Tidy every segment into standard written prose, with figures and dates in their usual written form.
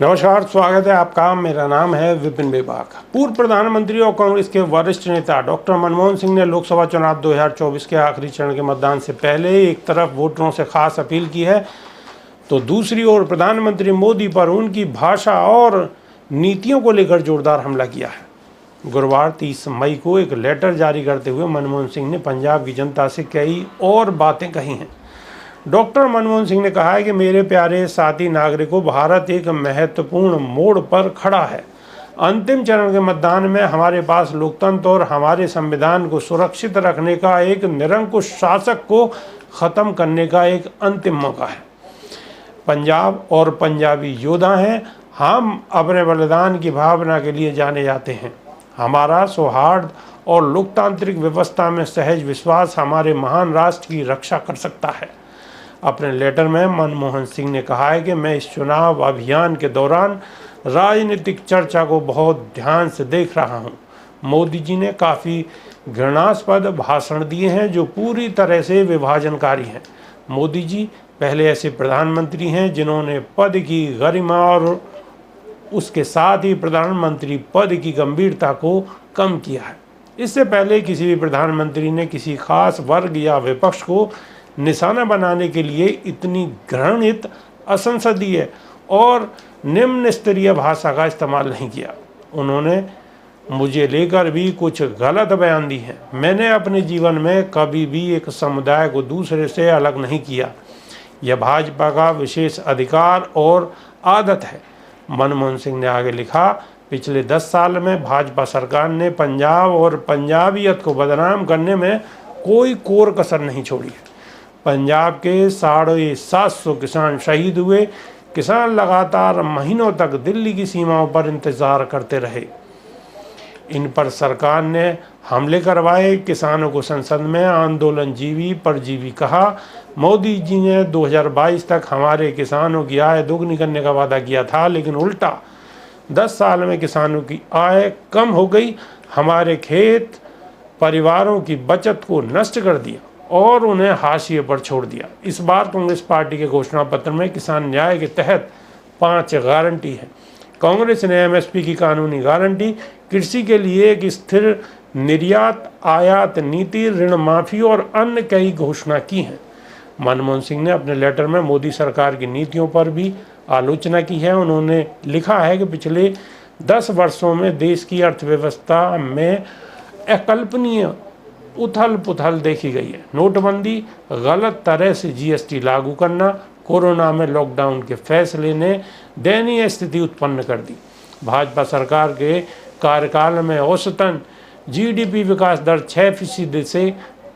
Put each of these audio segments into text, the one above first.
नमस्कार, स्वागत है आपका। मेरा नाम है विपिन बेबाक। पूर्व प्रधानमंत्री और कांग्रेस के वरिष्ठ नेता डॉक्टर मनमोहन सिंह ने लोकसभा चुनाव 2024 के आखिरी चरण के मतदान से पहले एक तरफ वोटरों से खास अपील की है, तो दूसरी ओर प्रधानमंत्री मोदी पर उनकी भाषा और नीतियों को लेकर जोरदार हमला किया है। गुरुवार 30 मई को एक लेटर जारी करते हुए मनमोहन सिंह ने पंजाब की जनता से कई और बातें कही हैं। डॉक्टर मनमोहन सिंह ने कहा है कि मेरे प्यारे साथी नागरिकों, भारत एक महत्वपूर्ण मोड़ पर खड़ा है। अंतिम चरण के मतदान में हमारे पास लोकतंत्र और हमारे संविधान को सुरक्षित रखने का, एक निरंकुश शासक को ख़त्म करने का एक अंतिम मौका है। पंजाब और पंजाबी योद्धा हैं। हम अपने बलिदान की भावना के लिए जाने जाते हैं। हमारा सौहार्द और लोकतांत्रिक व्यवस्था में सहज विश्वास हमारे महान राष्ट्र की रक्षा कर सकता है। अपने लेटर में मनमोहन सिंह ने कहा है कि मैं इस चुनाव अभियान के दौरान राजनीतिक चर्चा को बहुत ध्यान से देख रहा हूं। मोदी जी ने काफ़ी घृणास्पद भाषण दिए हैं जो पूरी तरह से विभाजनकारी हैं। मोदी जी पहले ऐसे प्रधानमंत्री हैं जिन्होंने पद की गरिमा और उसके साथ ही प्रधानमंत्री पद की गंभीरता को कम किया है। इससे पहले किसी भी प्रधानमंत्री ने किसी खास वर्ग या विपक्ष को निशाना बनाने के लिए इतनी घृणित, असंसदीय और निम्न स्तरीय भाषा का इस्तेमाल नहीं किया। उन्होंने मुझे लेकर भी कुछ गलत बयान दी हैं। मैंने अपने जीवन में कभी भी एक समुदाय को दूसरे से अलग नहीं किया। यह भाजपा का विशेष अधिकार और आदत है। मनमोहन सिंह ने आगे लिखा, पिछले 10 साल में भाजपा सरकार ने पंजाब और पंजाबियत को बदनाम करने में कोई कोर कसर नहीं छोड़ी है। पंजाब के 750 किसान शहीद हुए। किसान लगातार महीनों तक दिल्ली की सीमाओं पर इंतजार करते रहे। इन पर सरकार ने हमले करवाए। किसानों को संसद में आंदोलनजीवी परजीवी कहा। मोदी जी ने 2022 तक हमारे किसानों की आय दोगुनी करने का वादा किया था, लेकिन उल्टा 10 साल में किसानों की आय कम हो गई। हमारे खेत परिवारों की बचत को नष्ट कर दिया और उन्हें हाशिए पर छोड़ दिया। इस बार कांग्रेस पार्टी के घोषणा पत्र में किसान न्याय के तहत 5 गारंटी है। कांग्रेस ने एमएसपी की कानूनी गारंटी, कृषि के लिए एक स्थिर निर्यात आयात नीति, ऋण माफी और अन्य कई घोषणा की हैं। मनमोहन सिंह ने अपने लेटर में मोदी सरकार की नीतियों पर भी आलोचना की है। उन्होंने लिखा है कि पिछले 10 वर्षों में देश की अर्थव्यवस्था में अकल्पनीय उथल पुथल देखी गई है। नोटबंदी, गलत तरह से जीएसटी लागू करना, कोरोना में लॉकडाउन के फैसले ने दयनीय स्थिति उत्पन्न कर दी। भाजपा सरकार के कार्यकाल में औसतन जीडीपी विकास दर 6% से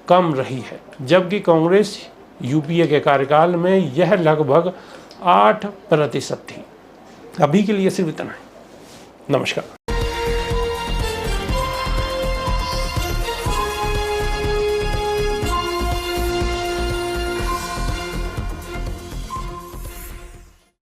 कम रही है, जबकि कांग्रेस यूपीए के कार्यकाल में यह लगभग 8% थी। अभी के लिए सिर्फ इतना है। नमस्कार।